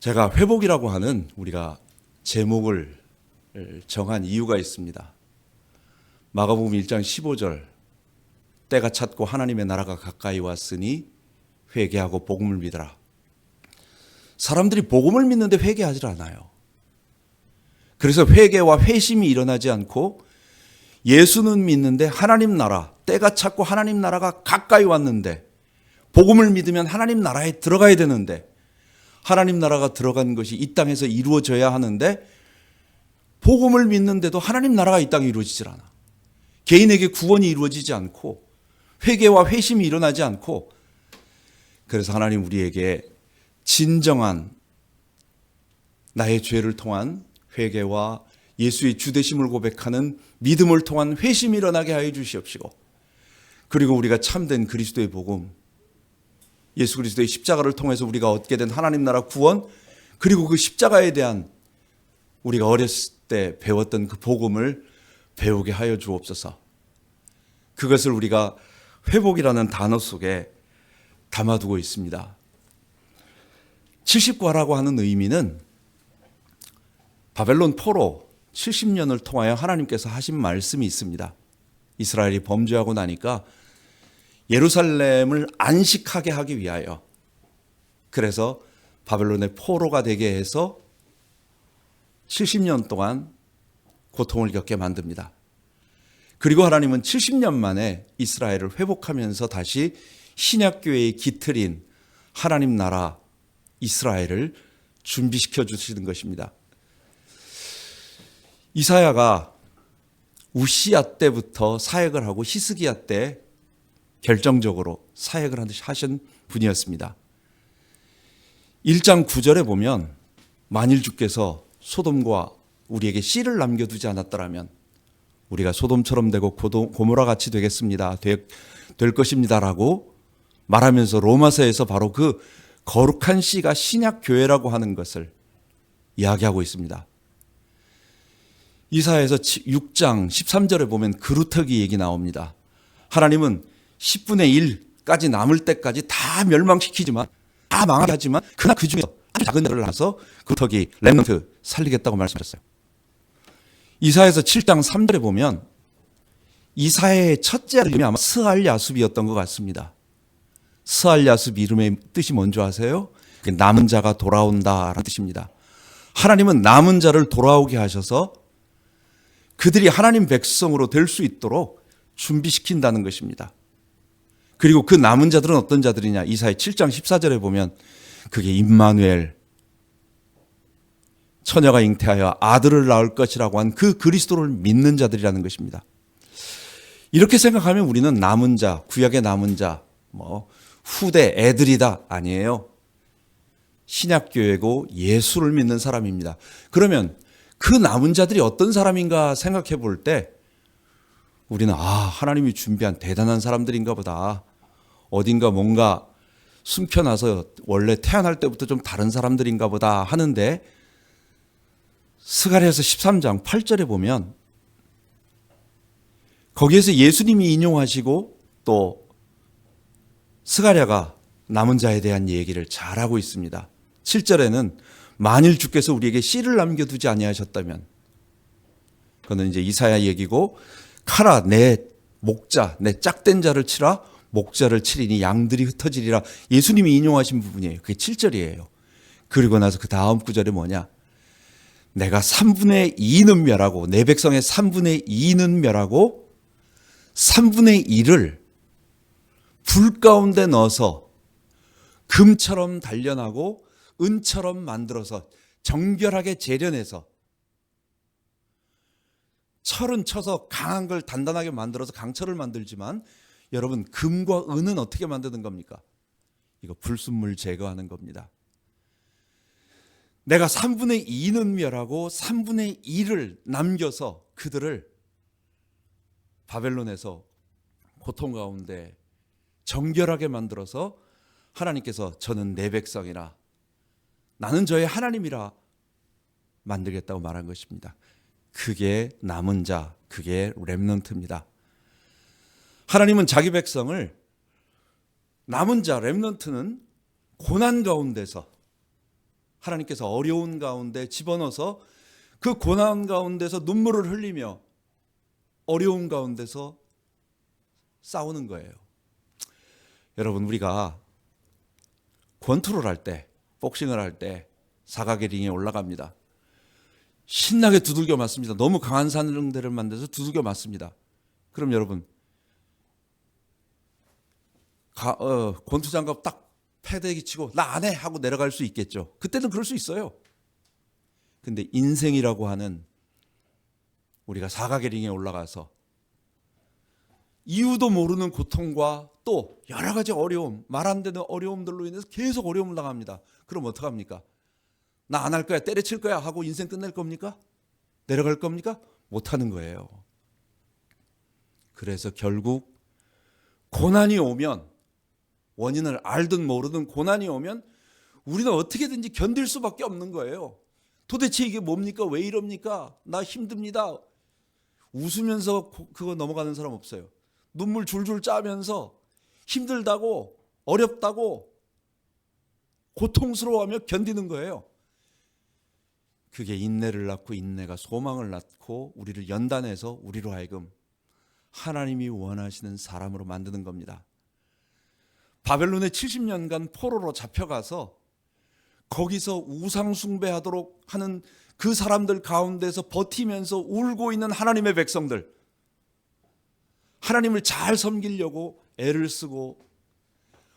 제가 회복이라고 하는 우리가 제목을 정한 이유가 있습니다. 마가복음 1장 15절 때가 찼고 하나님의 나라가 가까이 왔으니 회개하고 복음을 믿어라. 사람들이 복음을 믿는데 회개하지 않아요. 그래서 회개와 회심이 일어나지 않고 예수는 믿는데 하나님 나라, 때가 찼고 하나님 나라가 가까이 왔는데 복음을 믿으면 하나님 나라에 들어가야 되는데 하나님 나라가 들어간 것이 이 땅에서 이루어져야 하는데 복음을 믿는데도 하나님 나라가 이 땅에 이루어지질 않아. 개인에게 구원이 이루어지지 않고 회개와 회심이 일어나지 않고, 그래서 하나님 우리에게 진정한 나의 죄를 통한 회개와 예수의 주되심을 고백하는 믿음을 통한 회심이 일어나게 하여 주시옵시고, 그리고 우리가 참된 그리스도의 복음, 예수 그리스도의 십자가를 통해서 우리가 얻게 된 하나님 나라 구원, 그리고 그 십자가에 대한 우리가 어렸을 때 배웠던 그 복음을 배우게 하여 주옵소서. 그것을 우리가 회복이라는 단어 속에 담아두고 있습니다. 70과라고 하는 의미는 바벨론 포로 70년을 통하여 하나님께서 하신 말씀이 있습니다. 이스라엘이 범죄하고 나니까 예루살렘을 안식하게 하기 위하여, 그래서 바벨론의 포로가 되게 해서 70년 동안 고통을 겪게 만듭니다. 그리고 하나님은 70년 만에 이스라엘을 회복하면서 다시 신약교회의 기틀인 하나님 나라 이스라엘을 준비시켜 주시는 것입니다. 이사야가 우시야 때부터 사역을 하고 히스기야 때 결정적으로 사역을 하신 분이었습니다. 1장 9절에 보면 만일 주께서 소돔과 우리에게 씨를 남겨두지 않았더라면 우리가 소돔처럼 되고 고모라 같이 되겠습니다. 될 것입니다라고 말하면서 로마서에서 바로 그 거룩한 씨가 신약 교회라고 하는 것을 이야기하고 있습니다. 이사야에서 6장 13절에 보면 그루터기 얘기 나옵니다. 하나님은 10분의 1까지 남을 때까지 다 멸망시키지만, 다 망하게 하지만 그러나 그 중에서 아주 작은 자를 낳아서 그루터기 렘넌트 살리겠다고 말씀하셨어요. 이사야에서 7장 3절에 보면 이사야의 첫째 이름이 아마 스알야숲이었던 것 같습니다. 스알야숲 이름의 뜻이 뭔지 아세요? 남은 자가 돌아온다라는 뜻입니다. 하나님은 남은 자를 돌아오게 하셔서 그들이 하나님 백성으로 될 수 있도록 준비시킨다는 것입니다. 그리고 그 남은 자들은 어떤 자들이냐? 이사야 7장 14절에 보면 그게 임마누엘, 처녀가 잉태하여 아들을 낳을 것이라고 한 그 그리스도를 믿는 자들이라는 것입니다. 이렇게 생각하면 우리는 남은 자, 구약의 남은 자, 후대 애들이다 아니에요. 신약교회고 예수를 믿는 사람입니다. 그러면 그 남은 자들이 어떤 사람인가 생각해 볼 때 우리는 하나님이 준비한 대단한 사람들인가 보다. 어딘가 뭔가 숨겨놔서 원래 태어날 때부터 좀 다른 사람들인가 보다 하는데, 스가랴서 13장 8절에 보면 거기에서 예수님이 인용하시고 또 스가랴가 남은 자에 대한 얘기를 잘하고 있습니다. 7절에는 만일 주께서 우리에게 씨를 남겨두지 아니하셨다면, 그거는 이제 이사야 얘기고, 카라 내 목자, 내 짝된 자를 치라, 목자를 치리니 양들이 흩어지리라. 예수님이 인용하신 부분이에요. 그게 7절이에요. 그리고 나서 그 다음 구절이 뭐냐? 내가 3분의 2는 멸하고, 내 백성의 3분의 2는 멸하고 3분의 1을 불 가운데 넣어서 금처럼 단련하고 은처럼 만들어서 정결하게 재련해서, 철은 쳐서 강한 걸 단단하게 만들어서 강철을 만들지만 여러분, 금과 은은 어떻게 만드는 겁니까? 이거 불순물 제거하는 겁니다. 내가 3분의 2는 멸하고 3분의 1을 남겨서 그들을 바벨론에서 고통 가운데 정결하게 만들어서 하나님께서 저는 내 백성이라, 나는 저의 하나님이라 만들겠다고 말한 것입니다. 그게 남은 자, 그게 렘넌트입니다. 하나님은 자기 백성을, 남은 자 렘넌트는 고난 가운데서 하나님께서 어려운 가운데 집어넣어서 그 고난 가운데서 눈물을 흘리며 어려운 가운데서 싸우는 거예요. 여러분, 우리가 권투를 할 때, 복싱을 할 때 사각의 링에 올라갑니다. 신나게 두들겨 맞습니다. 너무 강한 상대를 만들어서 두들겨 맞습니다. 그럼 여러분, 권투 장갑 딱 패대기 치고 나 안 해 하고 내려갈 수 있겠죠. 그때는 그럴 수 있어요. 근데 인생이라고 하는 우리가 사각의 링에 올라가서 이유도 모르는 고통과 또 여러 가지 어려움, 말 안 되는 어려움들로 인해서 계속 어려움을 당합니다. 그럼 어떡합니까? 나 안 할 거야, 때려칠 거야 하고 인생 끝낼 겁니까? 내려갈 겁니까? 못하는 거예요. 그래서 결국 고난이 오면, 원인을 알든 모르든 고난이 오면 우리는 어떻게든지 견딜 수밖에 없는 거예요. 도대체 이게 뭡니까? 왜 이럽니까? 나 힘듭니다. 웃으면서 그거 넘어가는 사람 없어요. 눈물 줄줄 짜면서 힘들다고, 어렵다고, 고통스러워하며 견디는 거예요. 그게 인내를 낳고 인내가 소망을 낳고 우리를 연단해서 우리로 하여금 하나님이 원하시는 사람으로 만드는 겁니다. 바벨론에 70년간 포로로 잡혀가서 거기서 우상 숭배하도록 하는 그 사람들 가운데서 버티면서 울고 있는 하나님의 백성들, 하나님을 잘 섬기려고 애를 쓰고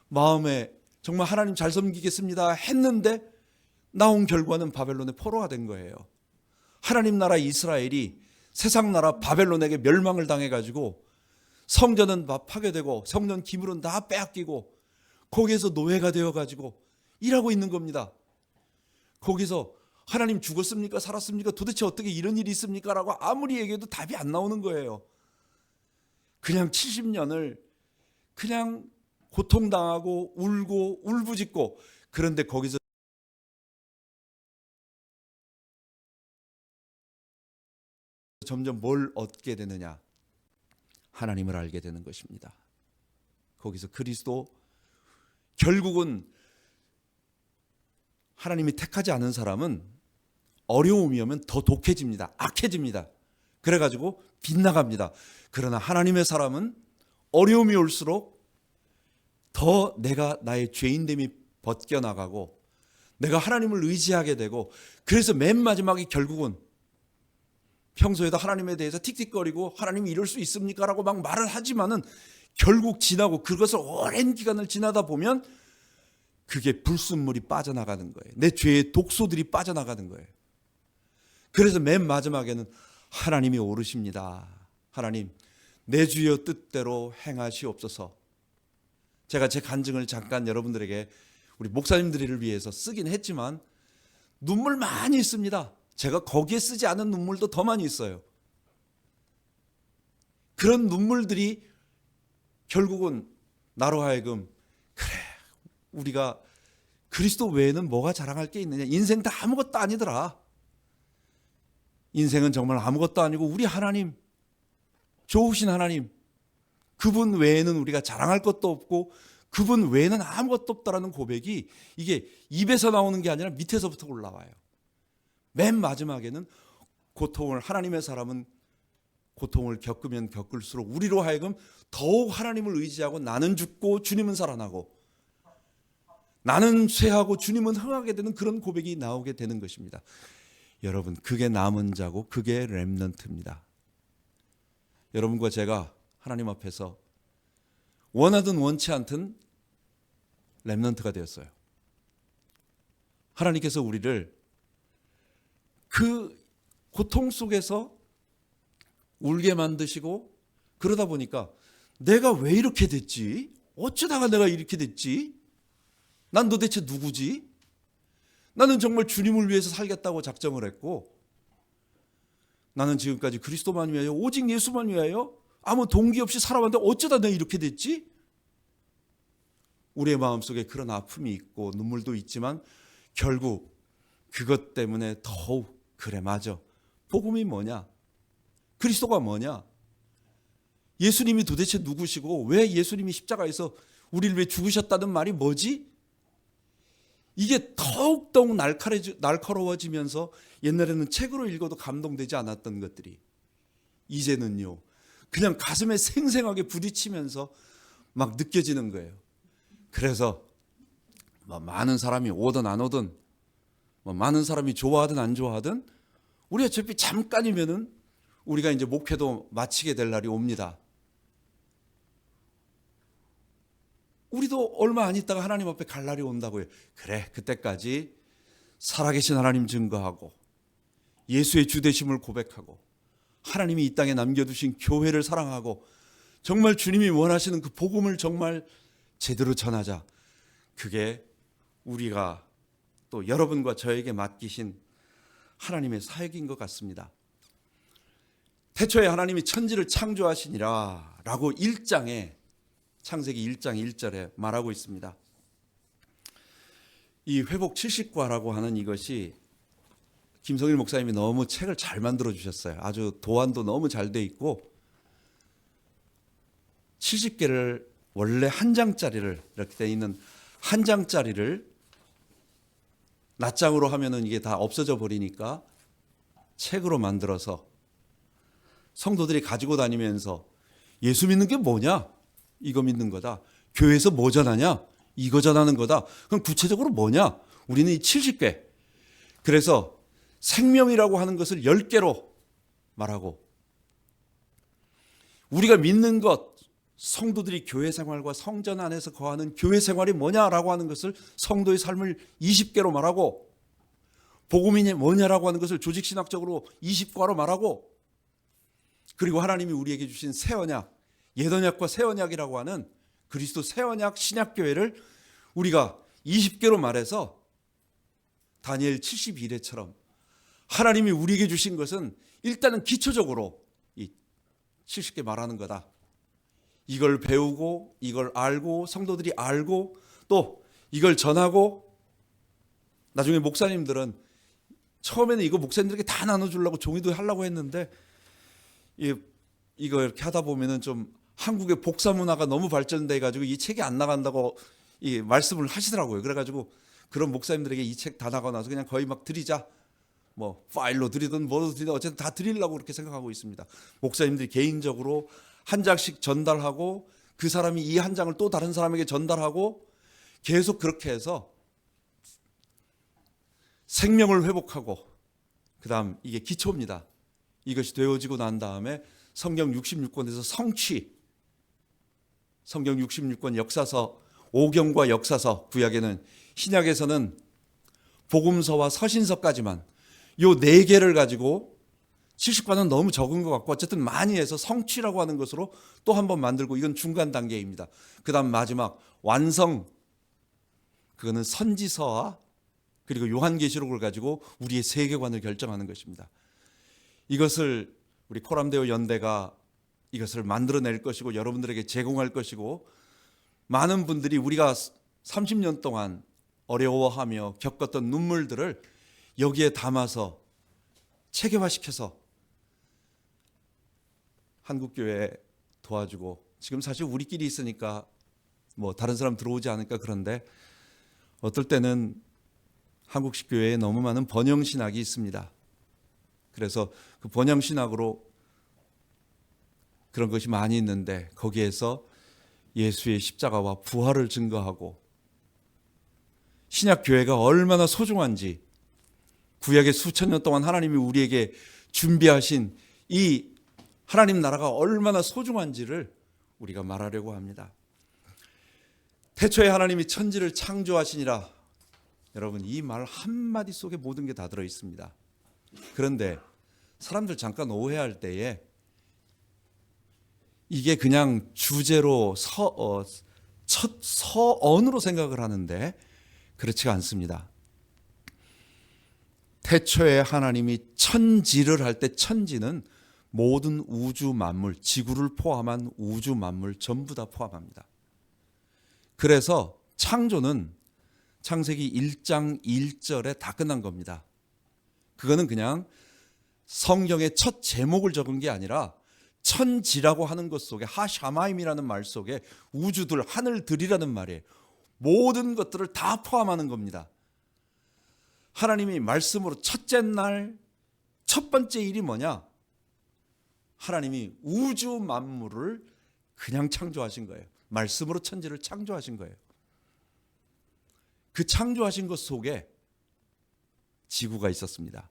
마음에 정말 하나님 잘 섬기겠습니다 했는데 나온 결과는 바벨론의 포로가 된 거예요. 하나님 나라 이스라엘이 세상 나라 바벨론에게 멸망을 당해가지고 성전은 파괴되고 성전 기물은 다 빼앗기고 거기에서 노예가 되어가지고 일하고 있는 겁니다. 거기서 하나님 죽었습니까? 살았습니까? 도대체 어떻게 이런 일이 있습니까? 라고 아무리 얘기해도 답이 안 나오는 거예요. 그냥 70년을 그냥 고통당하고 울고 울부짖고, 그런데 거기서 점점 뭘 얻게 되느냐? 하나님을 알게 되는 것입니다. 거기서 그리스도, 결국은 하나님이 택하지 않은 사람은 어려움이 오면 더 독해집니다. 악해집니다. 그래가지고 빗나갑니다. 그러나 하나님의 사람은 어려움이 올수록 더 내가 나의 죄인됨이 벗겨나가고 내가 하나님을 의지하게 되고, 그래서 맨 마지막에 결국은 평소에도 하나님에 대해서 틱틱거리고 하나님이 이럴 수 있습니까? 라고 막 말을 하지만은 결국 지나고 그것을 오랜 기간을 지나다 보면 그게 불순물이 빠져나가는 거예요. 내 죄의 독소들이 빠져나가는 거예요. 그래서 맨 마지막에는 하나님이 오르십니다. 하나님, 내 주여 뜻대로 행하시옵소서. 제가 제 간증을 잠깐 여러분들에게, 우리 목사님들을 위해서 쓰긴 했지만 눈물 많이 있습니다. 제가 거기에 쓰지 않은 눈물도 더 많이 있어요. 그런 눈물들이 결국은 나로 하여금, 그래, 우리가 그리스도 외에는 뭐가 자랑할 게 있느냐? 인생 다 아무것도 아니더라. 인생은 정말 아무것도 아니고 우리 하나님, 좋으신 하나님, 그분 외에는 우리가 자랑할 것도 없고 그분 외에는 아무것도 없다라는 고백이, 이게 입에서 나오는 게 아니라 밑에서부터 올라와요. 맨 마지막에는 고통을, 하나님의 사람은 고통을 겪으면 겪을수록 우리로 하여금 더욱 하나님을 의지하고 나는 죽고 주님은 살아나고 나는 쇠하고 주님은 흥하게 되는 그런 고백이 나오게 되는 것입니다. 여러분, 그게 남은 자고 그게 렘넌트입니다. 여러분과 제가 하나님 앞에서 원하든 원치 않든 렘넌트가 되었어요. 하나님께서 우리를 그 고통 속에서 울게 만드시고, 그러다 보니까 내가 왜 이렇게 됐지? 어쩌다가 내가 이렇게 됐지? 난 도대체 누구지? 나는 정말 주님을 위해서 살겠다고 작정을 했고, 나는 지금까지 그리스도만 위하여, 오직 예수만 위하여 아무 동기 없이 살아왔는데 어쩌다 내가 이렇게 됐지? 우리의 마음속에 그런 아픔이 있고 눈물도 있지만 결국 그것 때문에 더욱, 그래, 맞아, 복음이 뭐냐? 그리스도가 뭐냐? 예수님이 도대체 누구시고 왜 예수님이 십자가에서 우리를 위해 죽으셨다는 말이 뭐지? 이게 더욱더욱 날카로워지면서 옛날에는 책으로 읽어도 감동되지 않았던 것들이 이제는요 그냥 가슴에 생생하게 부딪히면서 막 느껴지는 거예요. 그래서 많은 사람이 오든 안 오든 많은 사람이 좋아하든 안 좋아하든 우리 어차피 잠깐이면은 우리가 이제 목회도 마치게 될 날이 옵니다. 우리도 얼마 안 있다가 하나님 앞에 갈 날이 온다고요. 그래, 그때까지 살아계신 하나님 증거하고 예수의 주되심을 고백하고 하나님이 이 땅에 남겨두신 교회를 사랑하고 정말 주님이 원하시는 그 복음을 정말 제대로 전하자. 그게 우리가 또 여러분과 저에게 맡기신 하나님의 사역인 것 같습니다. 태초에 하나님이 천지를 창조하시니라 라고 1장에 창세기 1장 1절에 말하고 있습니다. 이 회복 70과라고 하는 이것이 김성일 목사님이 너무 책을 잘 만들어 주셨어요. 아주 도안도 너무 잘 돼 있고 70개를 원래 한 장짜리를 이렇게 돼 있는 한 장짜리를 낱장으로 하면은 이게 다 없어져 버리니까 책으로 만들어서 성도들이 가지고 다니면서 예수 믿는 게 뭐냐? 이거 믿는 거다. 교회에서 뭐 전하냐? 이거 전하는 거다. 그럼 구체적으로 뭐냐? 우리는 이 70개. 그래서 생명이라고 하는 것을 10개로 말하고 우리가 믿는 것, 성도들이 교회 생활과 성전 안에서 거하는 교회 생활이 뭐냐라고 하는 것을 성도의 삶을 20개로 말하고 복음이 뭐냐라고 하는 것을 조직신학적으로 20과로 말하고 그리고 하나님이 우리에게 주신 새 언약, 옛 언약과 새 언약이라고 하는 그리스도 새 언약 신약교회를 우리가 20개로 말해서 다니엘 71회처럼 하나님이 우리에게 주신 것은 일단은 기초적으로 이 70개 말하는 거다. 이걸 배우고 이걸 알고 성도들이 알고 또 이걸 전하고 나중에 목사님들은 처음에는 이거 목사님들에게 다 나눠주려고 종이도 하려고 했는데 이거 이렇게 하다 보면은 좀 한국의 복사 문화가 너무 발전돼 가지고 이 책이 안 나간다고 이 말씀을 하시더라고요. 그래가지고 그런 목사님들에게 이 책 다 나가고 나서 그냥 거의 막 드리자. 뭐 파일로 드리든 뭐로 드리든 어쨌든 다 드리려고 그렇게 생각하고 있습니다. 목사님들이 개인적으로 한 장씩 전달하고 그 사람이 이 한 장을 또 다른 사람에게 전달하고 계속 그렇게 해서 생명을 회복하고 그다음 이게 기초입니다. 이것이 되어지고 난 다음에 성경 66권에서 성취, 성경 66권 역사서, 오경과 역사서, 구약에는 신약에서는 복음서와 서신서까지만 요 4개를 가지고 70과는 너무 적은 것 같고 어쨌든 많이 해서 성취라고 하는 것으로 또 한 번 만들고 이건 중간 단계입니다. 그 다음 마지막 완성, 그거는 선지서와 그리고 요한계시록을 가지고 우리의 세계관을 결정하는 것입니다. 이것을 우리 코람데오 연대가 이것을 만들어낼 것이고 여러분들에게 제공할 것이고 많은 분들이 우리가 30년 동안 어려워하며 겪었던 눈물들을 여기에 담아서 체계화시켜서 한국교회 도와주고 지금 사실 우리끼리 있으니까 뭐 다른 사람 들어오지 않을까 그런데 어떨 때는 한국식 교회에 너무 많은 번영신학이 있습니다. 그래서 그 번영신학으로 그런 것이 많이 있는데 거기에서 예수의 십자가와 부활을 증거하고 신약교회가 얼마나 소중한지 구약의 수천 년 동안 하나님이 우리에게 준비하신 이 하나님 나라가 얼마나 소중한지를 우리가 말하려고 합니다. 태초에 하나님이 천지를 창조하시니라. 여러분 이 말 한마디 속에 모든 게 다 들어있습니다. 그런데 사람들 잠깐 오해할 때에 이게 그냥 주제로 첫 서언으로 생각을 하는데 그렇지가 않습니다. 태초에 하나님이 천지를 할 때 천지는 모든 우주 만물, 지구를 포함한 우주 만물 전부 다 포함합니다. 그래서 창조는 창세기 1장 1절에 다 끝난 겁니다. 그거는 그냥 성경의 첫 제목을 적은 게 아니라 천지라고 하는 것 속에 하샤마임이라는 말 속에 우주들, 하늘들이라는 말이에요. 모든 것들을 다 포함하는 겁니다. 하나님이 말씀으로 첫째 날 첫 번째 일이 뭐냐? 하나님이 우주 만물을 그냥 창조하신 거예요. 말씀으로 천지를 창조하신 거예요. 그 창조하신 것 속에 지구가 있었습니다.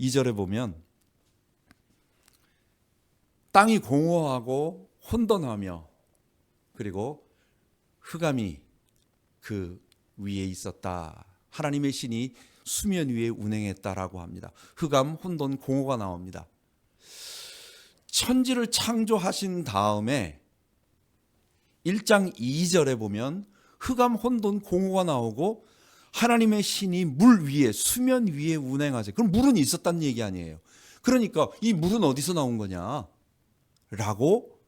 2절에 보면 땅이 공허하고 혼돈하며 그리고 흑암이 그 위에 있었다. 하나님의 신이 수면 위에 운행했다라고 합니다. 흑암, 혼돈, 공허가 나옵니다. 천지를 창조하신 다음에 1장 2절에 보면 흑암, 혼돈, 공허가 나오고 하나님의 신이 물 위에, 수면 위에 운행하세요. 그럼 물은 있었다는 얘기 아니에요. 그러니까 이 물은 어디서 나온 거냐? 라고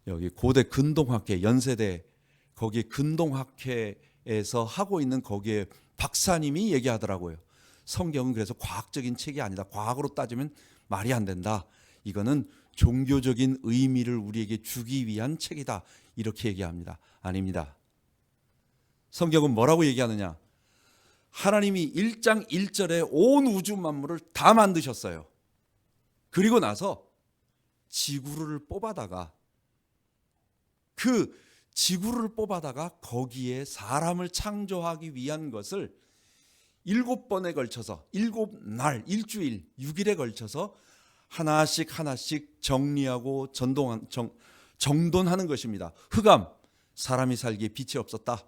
여기 고대 근동학회, 연세대 거기 근동학회에서 하고 있는 거기에 박사님이 얘기하더라고요. 성경은 그래서 과학적인 책이 아니다. 과학으로 따지면 말이 안 된다. 이거는 종교적인 의미를 우리에게 주기 위한 책이다. 이렇게 얘기합니다. 아닙니다. 성경은 뭐라고 얘기하느냐? 하나님이 1장 1절에 온 우주 만물을 다 만드셨어요. 그리고 나서 지구를 뽑아다가 그 지구를 뽑아다가 거기에 사람을 창조하기 위한 것을 7번에 걸쳐서 7날, 일주일, 6일에 걸쳐서 하나씩 정리하고 정돈하는 것입니다. 흑암, 사람이 살기에 빛이 없었다.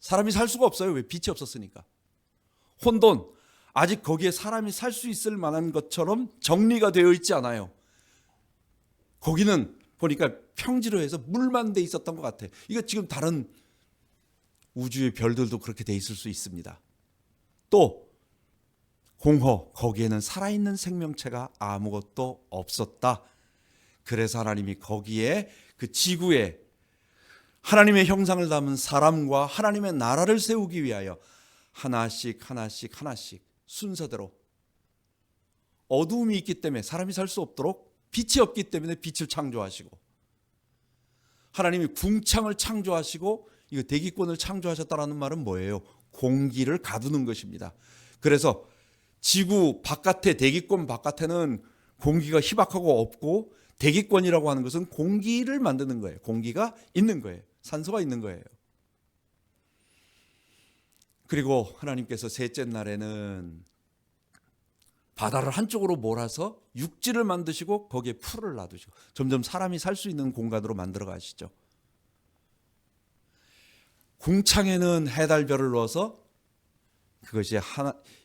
사람이 살 수가 없어요. 왜? 빛이 없었으니까. 혼돈, 아직 거기에 사람이 살 수 있을 만한 것처럼 정리가 되어 있지 않아요. 거기는 보니까 평지로 해서 물만 돼 있었던 것 같아요. 이거 지금 다른 우주의 별들도 그렇게 돼 있을 수 있습니다. 또 공허, 거기에는 살아있는 생명체가 아무것도 없었다. 그래서 하나님이 거기에 그 지구에 하나님의 형상을 담은 사람과 하나님의 나라를 세우기 위하여 하나씩 순서대로 어두움이 있기 때문에 사람이 살 수 없도록 빛이 없기 때문에 빛을 창조하시고 하나님이 궁창을 창조하시고 이거 대기권을 창조하셨다라는 말은 뭐예요? 공기를 가두는 것입니다. 그래서 지구 바깥에 대기권 바깥에는 공기가 희박하고 없고 대기권이라고 하는 것은 공기를 만드는 거예요. 공기가 있는 거예요. 산소가 있는 거예요. 그리고 하나님께서 셋째 날에는 바다를 한쪽으로 몰아서 육지를 만드시고 거기에 풀을 놔두시고 점점 사람이 살 수 있는 공간으로 만들어 가시죠. 궁창에는 해달별을 넣어서 그것이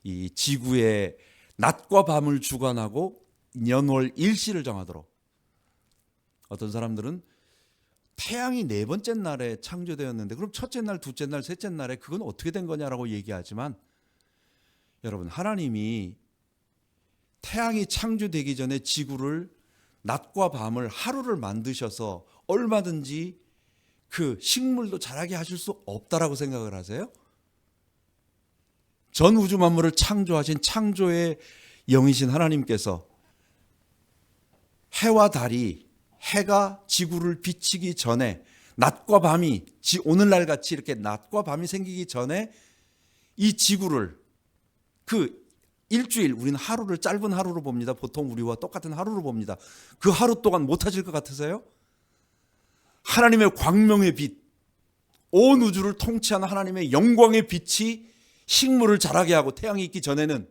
이 지구의 낮과 밤을 주관하고 년월 일시를 정하도록. 어떤 사람들은 태양이 네 번째 날에 창조되었는데 그럼 첫째 날, 둘째 날, 셋째 날에 그건 어떻게 된 거냐라고 얘기하지만 여러분, 하나님이 태양이 창조되기 전에 지구를 낮과 밤을 하루를 만드셔서 얼마든지 그 식물도 자라게 하실 수 없다라고 생각을 하세요? 전 우주 만물을 창조하신 창조의 영이신 하나님께서 해와 달이 해가 지구를 비치기 전에 낮과 밤이 오늘날 같이 이렇게 낮과 밤이 생기기 전에 이 지구를 그 일주일, 우리는 하루를 짧은 하루로 봅니다. 보통 우리와 똑같은 하루로 봅니다. 그 하루 동안 못 하실 것 같으세요? 하나님의 광명의 빛, 온 우주를 통치하는 하나님의 영광의 빛이 식물을 자라게 하고 태양이 있기 전에는,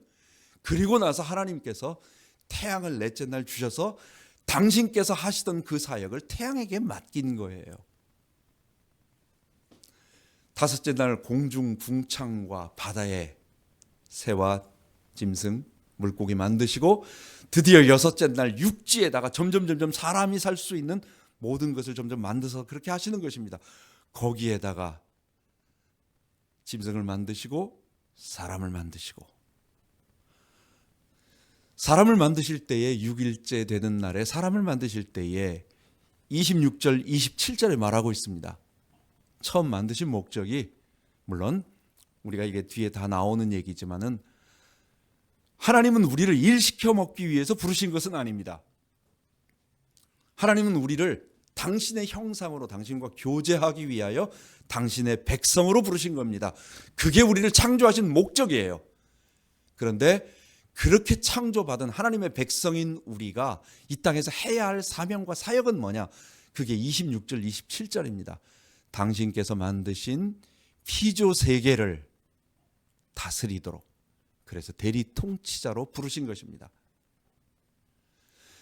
그리고 나서 하나님께서 태양을 넷째 날 주셔서 당신께서 하시던 그 사역을 태양에게 맡긴 거예요. 다섯째 날 공중 궁창과 바다에 새와 짐승, 물고기 만드시고 드디어 여섯째 날 육지에다가 점점 사람이 살 수 있는 모든 것을 점점 만들어서 그렇게 하시는 것입니다. 거기에다가 짐승을 만드시고 사람을 만드시고, 사람을 만드실 때에 6일째 되는 날에 사람을 만드실 때에 26절 27절에 말하고 있습니다. 처음 만드신 목적이, 물론 우리가 이게 뒤에 다 나오는 얘기지만은 하나님은 우리를 일시켜 먹기 위해서 부르신 것은 아닙니다. 하나님은 우리를 당신의 형상으로 당신과 교제하기 위하여 당신의 백성으로 부르신 겁니다. 그게 우리를 창조하신 목적이에요. 그런데 그렇게 창조받은 하나님의 백성인 우리가 이 땅에서 해야 할 사명과 사역은 뭐냐? 그게 26절, 27절입니다. 당신께서 만드신 피조 세계를 다스리도록, 그래서 대리 통치자로 부르신 것입니다.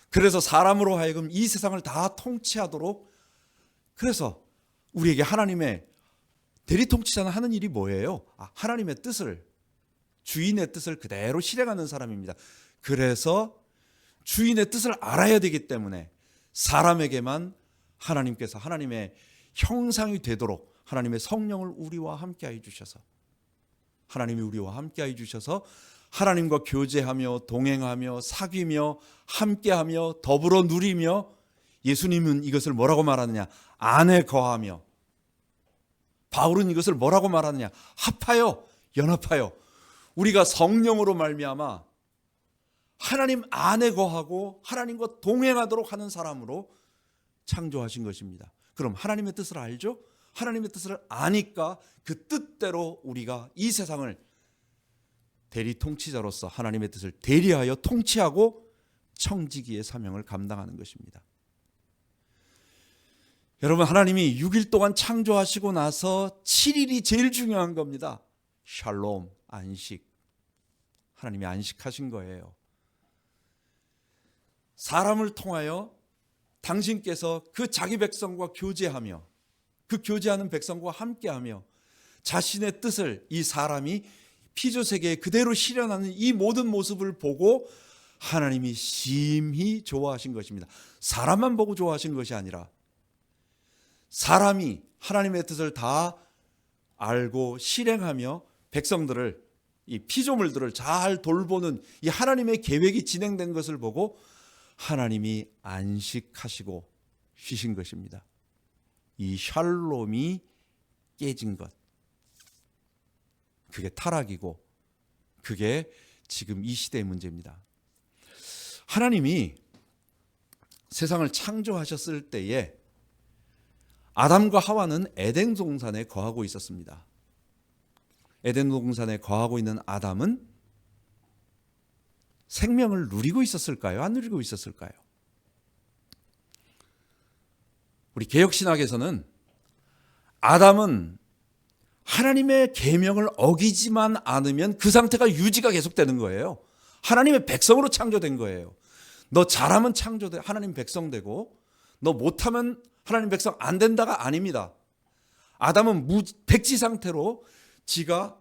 그래서 사람으로 하여금 이 세상을 다 통치하도록, 그래서 우리에게 하나님의 대리 통치자는 하는 일이 뭐예요? 하나님의 뜻을, 주인의 뜻을 그대로 실행하는 사람입니다. 그래서 주인의 뜻을 알아야 되기 때문에 사람에게만 하나님께서 하나님의 형상이 되도록 하나님의 성령을 우리와 함께하여 주셔서, 하나님이 우리와 함께하여 주셔서 하나님과 교제하며 동행하며 사귀며 함께하며 더불어 누리며, 예수님은 이것을 뭐라고 말하느냐? 안에 거하며. 바울은 이것을 뭐라고 말하느냐? 합하여, 연합하여. 우리가 성령으로 말미암아 하나님 안에 거하고 하나님과 동행하도록 하는 사람으로 창조하신 것입니다. 그럼 하나님의 뜻을 알죠? 하나님의 뜻을 아니까 그 뜻대로 우리가 이 세상을 대리 통치자로서 하나님의 뜻을 대리하여 통치하고 청지기의 사명을 감당하는 것입니다. 여러분, 하나님이 6일 동안 창조하시고 나서 7일이 제일 중요한 겁니다. 샬롬, 안식. 하나님이 안식하신 거예요. 사람을 통하여 당신께서 그 자기 백성과 교제하며 그 교제하는 백성과 함께하며 자신의 뜻을 이 사람이 피조세계에 그대로 실현하는 이 모든 모습을 보고 하나님이 심히 좋아하신 것입니다. 사람만 보고 좋아하신 것이 아니라 사람이 하나님의 뜻을 다 알고 실행하며 백성들을, 이 피조물들을 잘 돌보는 이 하나님의 계획이 진행된 것을 보고 하나님이 안식하시고 쉬신 것입니다. 이 샬롬이 깨진 것, 그게 타락이고 그게 지금 이 시대의 문제입니다. 하나님이 세상을 창조하셨을 때에 아담과 하와는 에덴 동산에 거하고 있었습니다. 에덴 동산에 거하고 있는 아담은 생명을 누리고 있었을까요? 안 누리고 있었을까요? 우리 개역신학에서는 아담은 하나님의 계명을 어기지만 않으면 그 상태가 유지가 계속되는 거예요. 하나님의 백성으로 창조된 거예요. 너 잘하면 창조돼 하나님 백성 되고, 너 못하면 하나님 백성 안 된다가 아닙니다. 아담은 백지 상태로 지가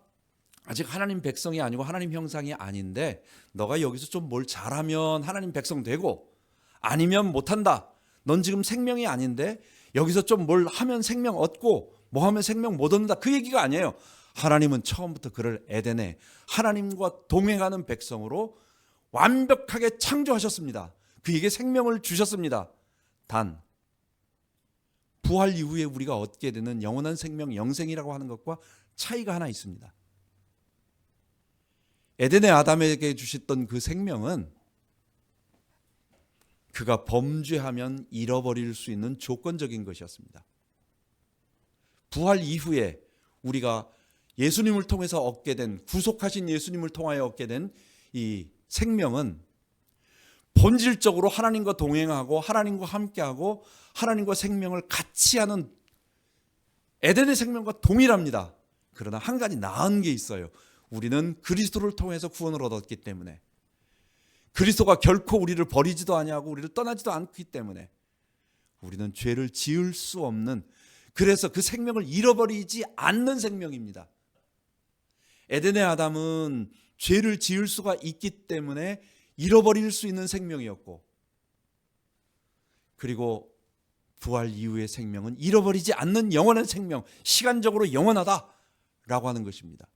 아직 하나님 백성이 아니고 하나님 형상이 아닌데, 너가 여기서 좀 뭘 잘하면 하나님 백성 되고 아니면 못한다. 넌 지금 생명이 아닌데 여기서 좀 뭘 하면 생명 얻고 뭐 하면 생명 못 얻는다. 그 얘기가 아니에요. 하나님은 처음부터 그를 에덴에 하나님과 동행하는 백성으로 완벽하게 창조하셨습니다. 그에게 생명을 주셨습니다. 단 부활 이후에 우리가 얻게 되는 영원한 생명, 영생이라고 하는 것과 차이가 하나 있습니다. 에덴의 아담에게 주셨던 그 생명은 그가 범죄하면 잃어버릴 수 있는 조건적인 것이었습니다. 부활 이후에 우리가 예수님을 통해서 얻게 된, 구속하신 예수님을 통하여 얻게 된 이 생명은 본질적으로 하나님과 동행하고 하나님과 함께하고 하나님과 생명을 같이 하는 에덴의 생명과 동일합니다. 그러나 한 가지 나은 게 있어요. 우리는 그리스도를 통해서 구원을 얻었기 때문에, 그리스도가 결코 우리를 버리지도 아니하고 우리를 떠나지도 않기 때문에 우리는 죄를 지을 수 없는, 그래서 그 생명을 잃어버리지 않는 생명입니다. 에덴의 아담은 죄를 지을 수가 있기 때문에 잃어버릴 수 있는 생명이었고, 그리고 부활 이후의 생명은 잃어버리지 않는 영원한 생명, 시간적으로 영원하다라고 하는 것입니다.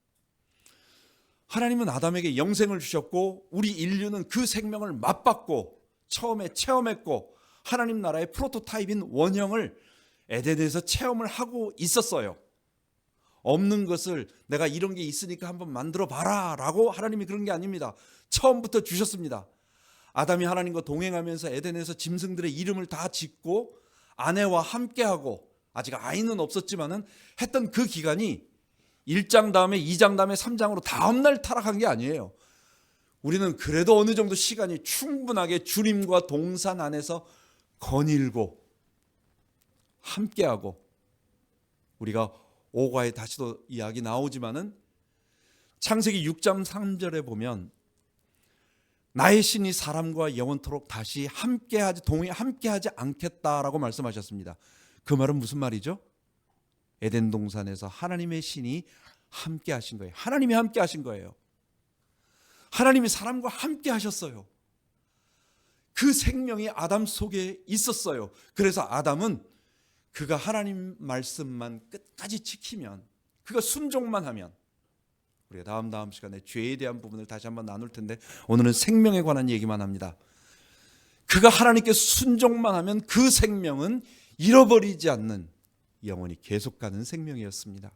하나님은 아담에게 영생을 주셨고 우리 인류는 그 생명을 맛봤고 처음에 체험했고 하나님 나라의 프로토타입인 원형을 에덴에서 체험을 하고 있었어요. 없는 것을 내가 이런 게 있으니까 한번 만들어 봐라 라고 하나님이 그런 게 아닙니다. 처음부터 주셨습니다. 아담이 하나님과 동행하면서 에덴에서 짐승들의 이름을 다 짓고 아내와 함께하고 아직 아이는 없었지만은 했던 그 기간이 1장 다음에 2장 다음에 3장으로 다음날 타락한 게 아니에요. 우리는 그래도 어느 정도 시간이 충분하게 주님과 동산 안에서 거닐고 함께하고, 우리가 오과에 다시도 이야기 나오지만은 창세기 6장 3절에 보면 나의 신이 사람과 영원토록 다시 함께하지 않겠다라고 말씀하셨습니다. 그 말은 무슨 말이죠? 에덴 동산에서 하나님의 신이 함께 하신 거예요. 하나님이 함께 하신 거예요. 하나님이 사람과 함께 하셨어요. 그 생명이 아담 속에 있었어요. 그래서 아담은 그가 하나님 말씀만 끝까지 지키면, 그가 순종만 하면, 우리가 다음 시간에 죄에 대한 부분을 다시 한번 나눌 텐데 오늘은 생명에 관한 얘기만 합니다. 그가 하나님께 순종만 하면 그 생명은 잃어버리지 않는 영원히 계속 가는 생명이었습니다.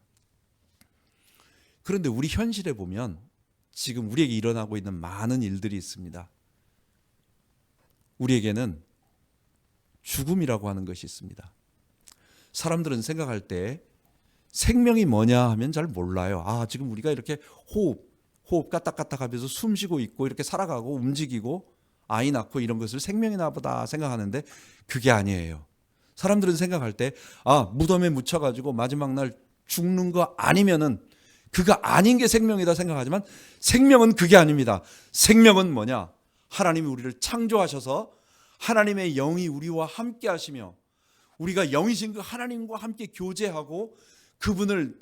그런데 우리 현실에 보면 지금 우리에게 일어나고 있는 많은 일들이 있습니다. 우리에게는 죽음이라고 하는 것이 있습니다. 사람들은 생각할 때 생명이 뭐냐 하면 잘 몰라요. 지금 우리가 이렇게 호흡 까딱까딱 하면서 숨 쉬고 있고 이렇게 살아가고 움직이고 아이 낳고 이런 것을 생명이나 보다 생각하는데 그게 아니에요. 사람들은 생각할 때 무덤에 묻혀가지고 마지막 날 죽는 거 아니면은 그가 아닌 게 생명이다 생각하지만 생명은 그게 아닙니다. 생명은 뭐냐? 하나님이 우리를 창조하셔서 하나님의 영이 우리와 함께 하시며 우리가 영이신 그 하나님과 함께 교제하고 그분을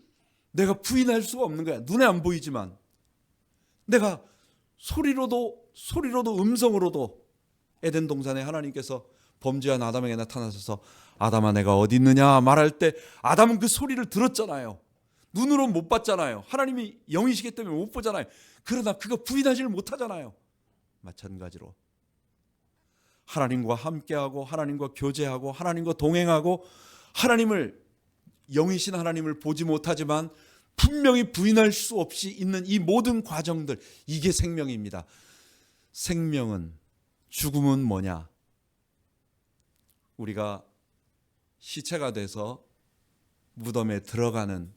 내가 부인할 수가 없는 거야. 눈에 안 보이지만 내가 소리로도 음성으로도 에덴 동산에 하나님께서 범죄한 아담에게 나타나셔서 아담아 내가 어디 있느냐 말할 때 아담은 그 소리를 들었잖아요. 눈으로 못 봤잖아요. 하나님이 영이시기 때문에 못 보잖아요. 그러나 그가 부인하지를 못하잖아요. 마찬가지로 하나님과 함께하고 하나님과 교제하고 하나님과 동행하고 하나님을, 영이신 하나님을 보지 못하지만 분명히 부인할 수 없이 있는 이 모든 과정들, 이게 생명입니다. 생명은, 죽음은 뭐냐? 우리가 시체가 돼서 무덤에 들어가는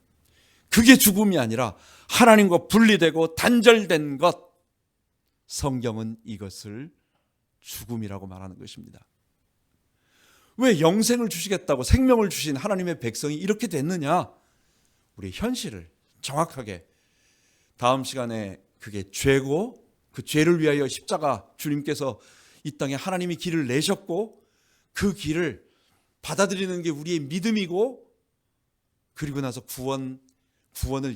그게 죽음이 아니라 하나님과 분리되고 단절된 것, 성경은 이것을 죽음이라고 말하는 것입니다. 왜 영생을 주시겠다고 생명을 주신 하나님의 백성이 이렇게 됐느냐? 우리 현실을 정확하게 다음 시간에 그게 죄고 그 죄를 위하여 십자가 주님께서 이 땅에 하나님이 길을 내셨고 그 길을 받아들이는 게 우리의 믿음이고 그리고 나서 구원을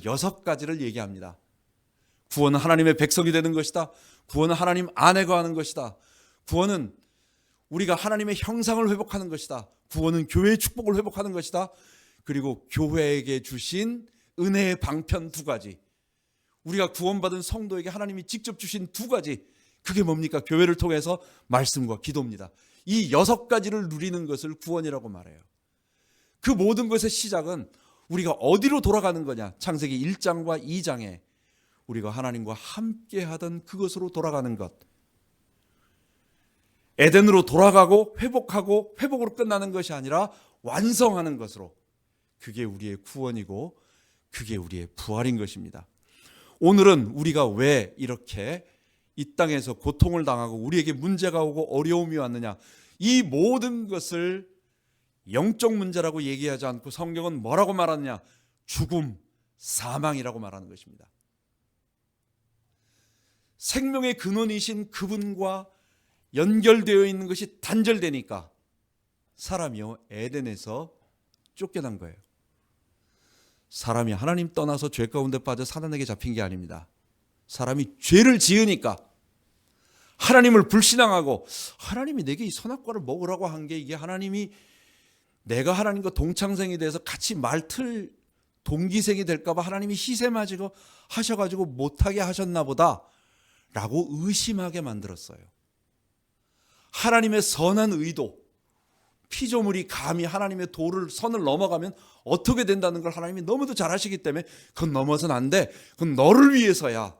6가지를 얘기합니다. 구원은 하나님의 백성이 되는 것이다. 구원은 하나님 안에 거하는 것이다. 구원은 우리가 하나님의 형상을 회복하는 것이다. 구원은 교회의 축복을 회복하는 것이다. 그리고 교회에게 주신 은혜의 방편 2가지. 우리가 구원받은 성도에게 하나님이 직접 주신 2가지. 그게 뭡니까? 교회를 통해서 말씀과 기도입니다. 이 6가지를 누리는 것을 구원이라고 말해요. 그 모든 것의 시작은 우리가 어디로 돌아가는 거냐? 창세기 1장과 2장에 우리가 하나님과 함께 하던 그것으로 돌아가는 것. 에덴으로 돌아가고 회복하고 회복으로 끝나는 것이 아니라 완성하는 것으로, 그게 우리의 구원이고 그게 우리의 부활인 것입니다. 오늘은 우리가 왜 이렇게 이 땅에서 고통을 당하고 우리에게 문제가 오고 어려움이 왔느냐? 이 모든 것을 영적 문제라고 얘기하지 않고 성경은 뭐라고 말하느냐? 죽음, 사망이라고 말하는 것입니다. 생명의 근원이신 그분과 연결되어 있는 것이 단절되니까 사람이요 에덴에서 쫓겨난 거예요. 사람이 하나님 떠나서 죄 가운데 빠져 사단에게 잡힌 게 아닙니다. 사람이 죄를 지으니까 하나님을 불신앙하고 하나님이 내게 이 선악과를 먹으라고 한 게 이게 하나님이 내가 하나님과 동창생이 돼서 같이 말틀 동기생이 될까 봐 하나님이 희생하시고 하셔가지고 못하게 하셨나 보다 라고 의심하게 만들었어요. 하나님의 선한 의도, 피조물이 감히 하나님의 선을 넘어가면 어떻게 된다는 걸 하나님이 너무도 잘 아시기 때문에 그건 넘어서는 안 돼. 그건 너를 위해서야.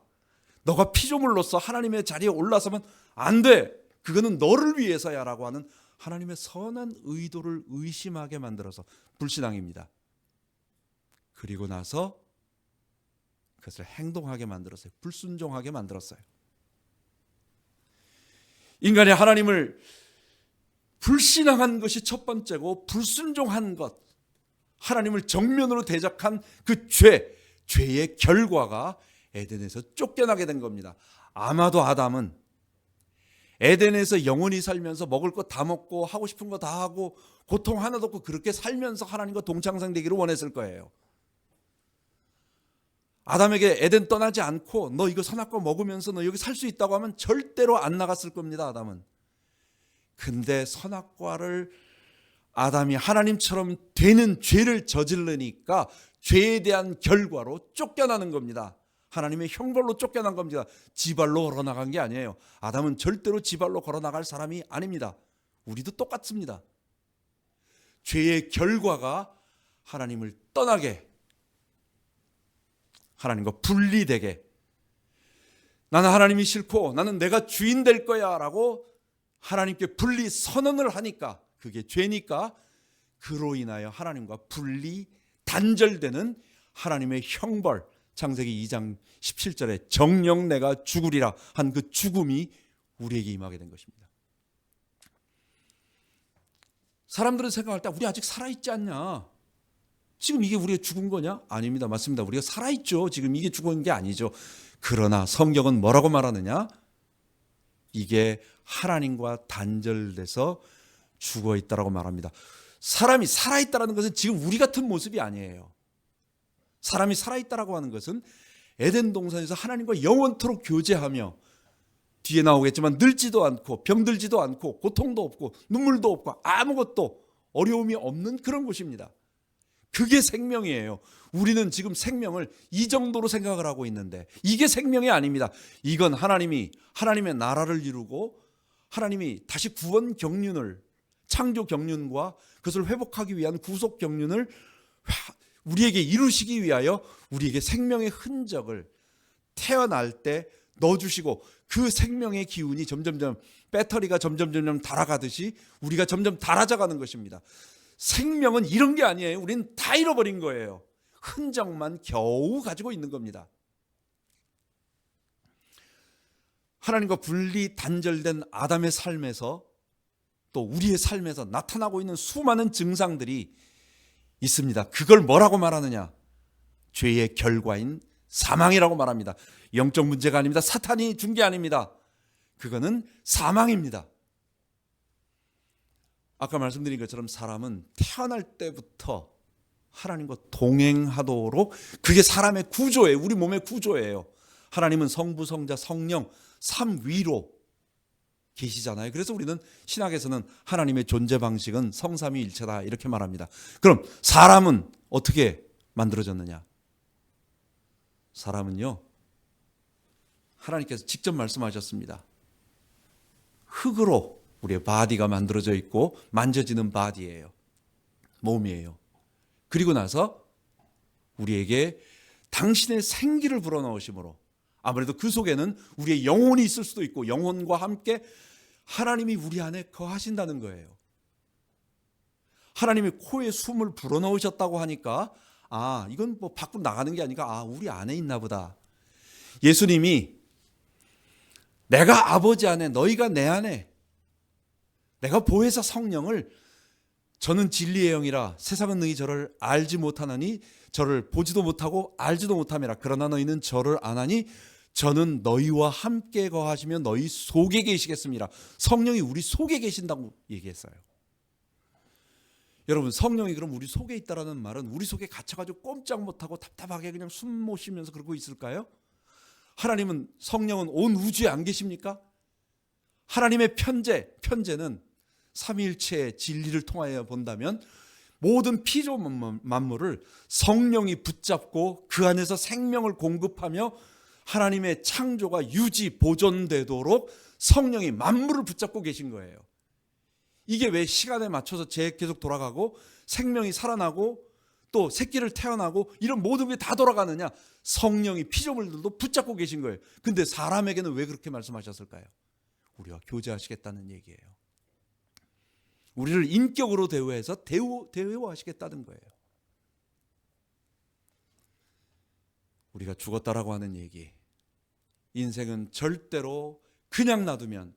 너가 피조물로서 하나님의 자리에 올라서면 안 돼. 그거는 너를 위해서야 라고 하는 하나님의 선한 의도를 의심하게 만들어서 불신앙입니다. 그리고 나서 그것을 행동하게 만들었어요. 불순종하게 만들었어요. 인간이 하나님을 불신앙한 것이 첫 번째고, 불순종한 것, 하나님을 정면으로 대적한 그 죄의 결과가 에덴에서 쫓겨나게 된 겁니다. 아마도 아담은 에덴에서 영원히 살면서 먹을 거 다 먹고 하고 싶은 거 다 하고 고통 하나도 없고 그렇게 살면서 하나님과 동창상되기를 원했을 거예요. 아담에게 에덴 떠나지 않고 너 이거 선악과 먹으면서 너 여기 살 수 있다고 하면 절대로 안 나갔을 겁니다. 아담은. 근데 선악과를 아담이 하나님처럼 되는 죄를 저지르니까 죄에 대한 결과로 쫓겨나는 겁니다. 하나님의 형벌로 쫓겨난 겁니다. 지발로 걸어나간 게 아니에요. 아담은 절대로 지발로 걸어나갈 사람이 아닙니다. 우리도 똑같습니다. 죄의 결과가 하나님을 떠나게, 하나님과 분리되게, 나는 하나님이 싫고 나는 내가 주인 될 거야 라고 하나님께 분리 선언을 하니까, 그게 죄니까 그로 인하여 하나님과 분리 단절되는 하나님의 형벌, 창세기 2장 17절에 정녕 내가 죽으리라 한 그 죽음이 우리에게 임하게 된 것입니다. 사람들은 생각할 때 우리 아직 살아있지 않냐? 지금 이게 우리가 죽은 거냐? 아닙니다. 맞습니다. 우리가 살아있죠. 지금 이게 죽은 게 아니죠. 그러나 성경은 뭐라고 말하느냐? 이게 하나님과 단절돼서 죽어 있다라고 말합니다. 사람이 살아있다라는 것은 지금 우리 같은 모습이 아니에요. 사람이 살아있다라고 하는 것은 에덴 동산에서 하나님과 영원토록 교제하며, 뒤에 나오겠지만 늙지도 않고 병들지도 않고 고통도 없고 눈물도 없고 아무것도 어려움이 없는 그런 곳입니다. 그게 생명이에요. 우리는 지금 생명을 이 정도로 생각을 하고 있는데 이게 생명이 아닙니다. 이건 하나님이 하나님의 나라를 이루고 하나님이 다시 구원 경륜을, 창조 경륜과 그것을 회복하기 위한 구속 경륜을 우리에게 이루시기 위하여 우리에게 생명의 흔적을 태어날 때 넣어주시고, 그 생명의 기운이 점점점, 배터리가 점점 닳아가듯이 우리가 점점 닳아져가는 것입니다. 생명은 이런 게 아니에요. 우리는 다 잃어버린 거예요. 흔적만 겨우 가지고 있는 겁니다. 하나님과 분리 단절된 아담의 삶에서 또 우리의 삶에서 나타나고 있는 수많은 증상들이 있습니다. 그걸 뭐라고 말하느냐? 죄의 결과인 사망이라고 말합니다. 영적 문제가 아닙니다. 사탄이 준 게 아닙니다. 그거는 사망입니다. 아까 말씀드린 것처럼 사람은 태어날 때부터 하나님과 동행하도록, 그게 사람의 구조예요. 우리 몸의 구조예요. 하나님은 성부, 성자, 성령 삼위로 계시잖아요. 그래서 우리는 신학에서는 하나님의 존재 방식은 성삼위일체다 이렇게 말합니다. 그럼 사람은 어떻게 만들어졌느냐? 사람은요, 하나님께서 직접 말씀하셨습니다. 흙으로 우리의 바디가 만들어져 있고 만져지는 바디예요. 몸이에요. 그리고 나서 우리에게 당신의 생기를 불어넣으심으로, 아무래도 그 속에는 우리의 영혼이 있을 수도 있고 영혼과 함께 하나님이 우리 안에 거하신다는 거예요. 하나님이 코에 숨을 불어넣으셨다고 하니까 이건 뭐 밖으로 나가는 게 아니라 우리 안에 있나 보다. 예수님이 내가 아버지 안에 너희가 내 안에, 내가 보혜사 성령을, 저는 진리의 영이라 세상은 너희 저를 알지 못하나니 저를 보지도 못하고 알지도 못함이라. 그러나 너희는 저를 아나니 저는 너희와 함께 거하시며 너희 속에 계시겠습니다. 성령이 우리 속에 계신다고 얘기했어요. 여러분, 성령이 그럼 우리 속에 있다라는 말은 우리 속에 갇혀가지고 꼼짝 못하고 답답하게 그냥 숨 못 쉬면서 그러고 있을까요? 하나님은, 성령은 온 우주에 안 계십니까? 하나님의 편재는 삼위일체의 진리를 통하여 본다면 모든 피조 만물을 성령이 붙잡고 그 안에서 생명을 공급하며 하나님의 창조가 유지 보존되도록 성령이 만물을 붙잡고 계신 거예요. 이게 왜 시간에 맞춰서 계속 돌아가고 생명이 살아나고 또 새끼를 태어나고 이런 모든 게 다 돌아가느냐? 성령이 피조물들도 붙잡고 계신 거예요. 근데 사람에게는 왜 그렇게 말씀하셨을까요? 우리와 교제하시겠다는 얘기예요. 우리를 인격으로 대우해서 대우하시겠다는 거예요. 우리가 죽었다라고 하는 얘기, 인생은 절대로 그냥 놔두면,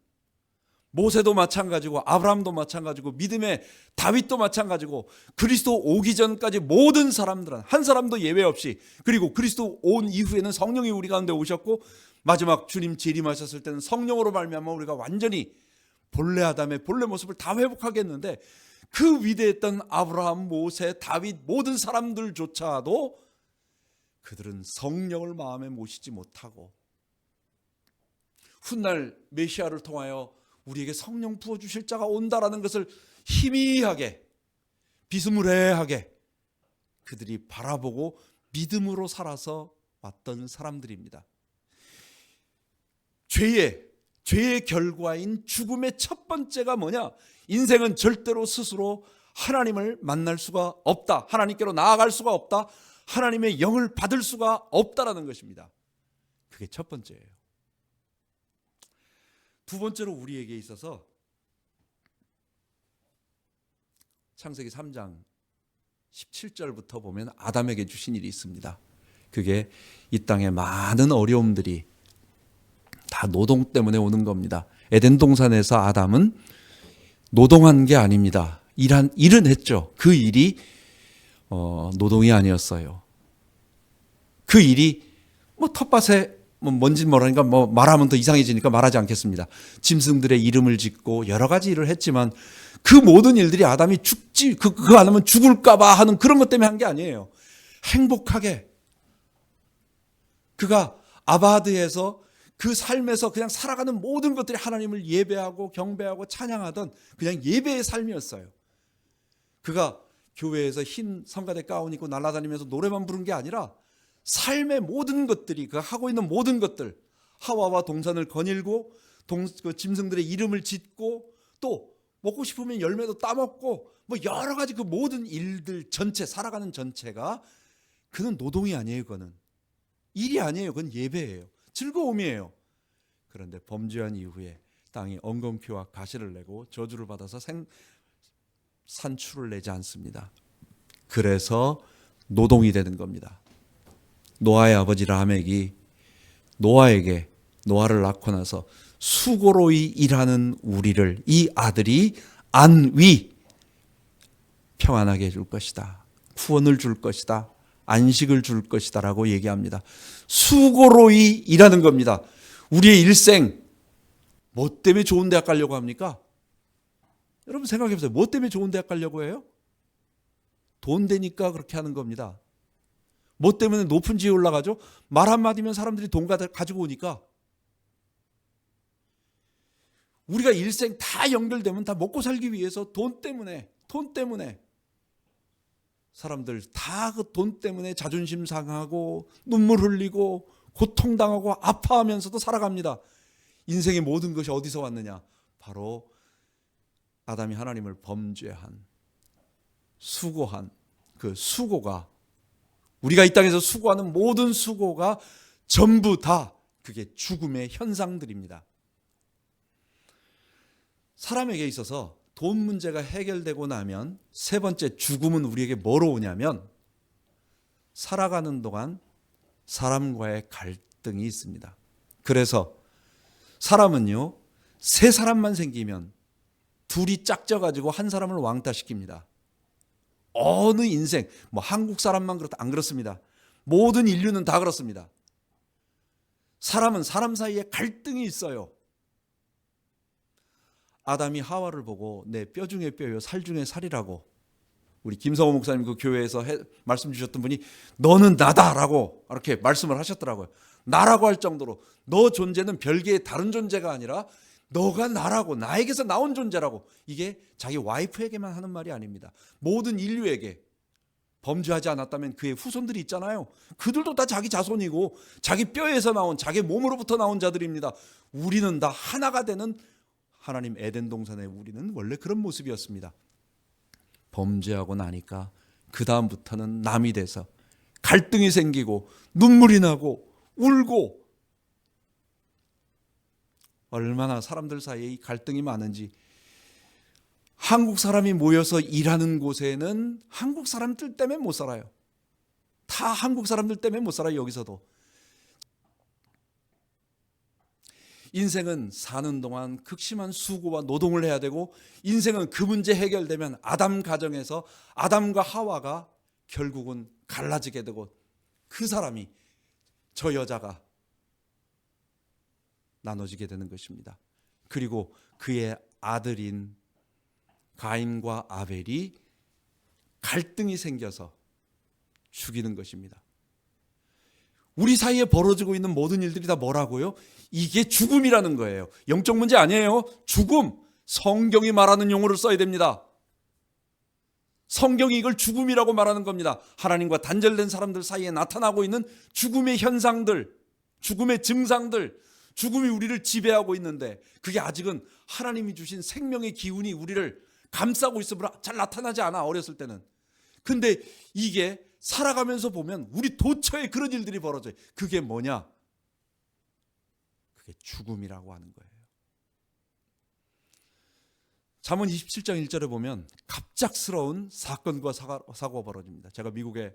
모세도 마찬가지고 아브라함도 마찬가지고 믿음의 다윗도 마찬가지고 그리스도 오기 전까지 모든 사람들은 한 사람도 예외 없이, 그리고 그리스도 온 이후에는 성령이 우리 가운데 오셨고 마지막 주님 재림하셨을 때는 성령으로 말미암아 우리가 완전히 본래 아담의 본래 모습을 다 회복하겠는데, 그 위대했던 아브라함, 모세, 다윗 모든 사람들조차도 그들은 성령을 마음에 모시지 못하고 훗날 메시아를 통하여 우리에게 성령 부어주실 자가 온다라는 것을 희미하게, 비스무리하게 그들이 바라보고 믿음으로 살아서 왔던 사람들입니다. 죄의 결과인 죽음의 첫 번째가 뭐냐? 인생은 절대로 스스로 하나님을 만날 수가 없다, 하나님께로 나아갈 수가 없다, 하나님의 영을 받을 수가 없다라는 것입니다. 그게 첫 번째예요. 두 번째로 우리에게 있어서 창세기 3장 17절부터 보면 아담에게 주신 일이 있습니다. 그게 이 땅의 많은 어려움들이 다 노동 때문에 오는 겁니다. 에덴 동산에서 아담은 노동한 게 아닙니다. 일은 했죠. 그 일이 노동이 아니었어요. 그 일이 텃밭에 뭔지 모르니까 말하면 더 이상해지니까 말하지 않겠습니다. 짐승들의 이름을 짓고 여러 가지 일을 했지만 그 모든 일들이 아담이 죽지 그거 안 하면 죽을까봐 하는 그런 것 때문에 한 게 아니에요. 행복하게 그가 아바드에서 그 삶에서 그냥 살아가는 모든 것들이 하나님을 예배하고 경배하고 찬양하던 그냥 예배의 삶이었어요. 그가 교회에서 흰 성가대 가운 입고 날아다니면서 노래만 부른 게 아니라 삶의 모든 것들이, 그가 하고 있는 모든 것들, 하와와 동산을 거닐고 그 짐승들의 이름을 짓고 또 먹고 싶으면 열매도 따먹고 여러 가지 그 모든 일들 전체, 살아가는 전체가 그는 노동이 아니에요. 그는 일이 아니에요. 그건 예배예요. 즐거움이에요. 그런데 범죄한 이후에 땅이 엉겅퀴와 가시를 내고 저주를 받아서 산출을 내지 않습니다. 그래서 노동이 되는 겁니다. 노아의 아버지 라멕이 노아를 낳고 나서 수고로이 일하는 우리를 이 아들이 안위 평안하게 해줄 것이다, 구원을 줄 것이다, 안식을 줄 것이다 라고 얘기합니다. 수고로이 일하는 겁니다. 우리의 일생 뭐 때문에 좋은 대학 가려고 합니까? 여러분 생각해 보세요. 뭐 때문에 좋은 대학 가려고 해요? 돈 되니까 그렇게 하는 겁니다. 뭐 때문에 높은 지에 올라가죠? 말 한마디면 사람들이 돈 가지고 오니까. 우리가 일생 다 연결되면 다 먹고 살기 위해서 돈 때문에 사람들 다 그 돈 때문에 자존심 상하고 눈물 흘리고 고통당하고 아파하면서도 살아갑니다. 인생의 모든 것이 어디서 왔느냐? 바로 아담이 하나님을 범죄한, 수고한 그 수고가, 우리가 이 땅에서 수고하는 모든 수고가 전부 다 그게 죽음의 현상들입니다. 사람에게 있어서 돈 문제가 해결되고 나면 세 번째 죽음은 우리에게 뭐로 오냐면, 살아가는 동안 사람과의 갈등이 있습니다. 그래서 사람은요, 세 사람만 생기면 둘이 짝져가지고 한 사람을 왕따시킵니다. 어느 인생, 한국 사람만 그렇다 안 그렇습니다. 모든 인류는 다 그렇습니다. 사람은 사람 사이에 갈등이 있어요. 아담이 하와를 보고 내 뼈 중에 뼈요 살 중에 살이라고, 우리 김성호 목사님 그 교회에서 말씀 주셨던 분이 너는 나다라고 이렇게 말씀을 하셨더라고요. 나라고 할 정도로 너 존재는 별개의 다른 존재가 아니라 너가 나라고, 나에게서 나온 존재라고. 이게 자기 와이프에게만 하는 말이 아닙니다. 모든 인류에게. 범죄하지 않았다면 그의 후손들이 있잖아요. 그들도 다 자기 자손이고 자기 뼈에서 나온, 자기 몸으로부터 나온 자들입니다. 우리는 다 하나가 되는, 하나님 에덴 동산의 우리는 원래 그런 모습이었습니다. 범죄하고 나니까 그 다음부터는 남이 돼서 갈등이 생기고 눈물이 나고 울고, 얼마나 사람들 사이에 이 갈등이 많은지. 한국 사람이 모여서 일하는 곳에는 한국 사람들 때문에 못 살아요. 다 한국 사람들 때문에 못 살아요. 여기서도. 인생은 사는 동안 극심한 수고와 노동을 해야 되고, 인생은 그 문제 해결되면 아담 가정에서 아담과 하와가 결국은 갈라지게 되고, 그 사람이, 저 여자가 나눠지게 되는 것입니다. 그리고 그의 아들인 가인과 아벨이 갈등이 생겨서 죽이는 것입니다. 우리 사이에 벌어지고 있는 모든 일들이 다 뭐라고요? 이게 죽음이라는 거예요. 영적 문제 아니에요. 죽음. 성경이 말하는 용어를 써야 됩니다. 성경이 이걸 죽음이라고 말하는 겁니다. 하나님과 단절된 사람들 사이에 나타나고 있는 죽음의 현상들, 죽음의 증상들, 죽음이 우리를 지배하고 있는데, 그게 아직은 하나님이 주신 생명의 기운이 우리를 감싸고 있으므로 잘 나타나지 않아, 어렸을 때는. 근데 이게 살아가면서 보면 우리 도처에 그런 일들이 벌어져요. 그게 뭐냐? 그게 죽음이라고 하는 거예요. 잠언 27장 1절에 보면 갑작스러운 사건과 사고가 벌어집니다. 제가 미국에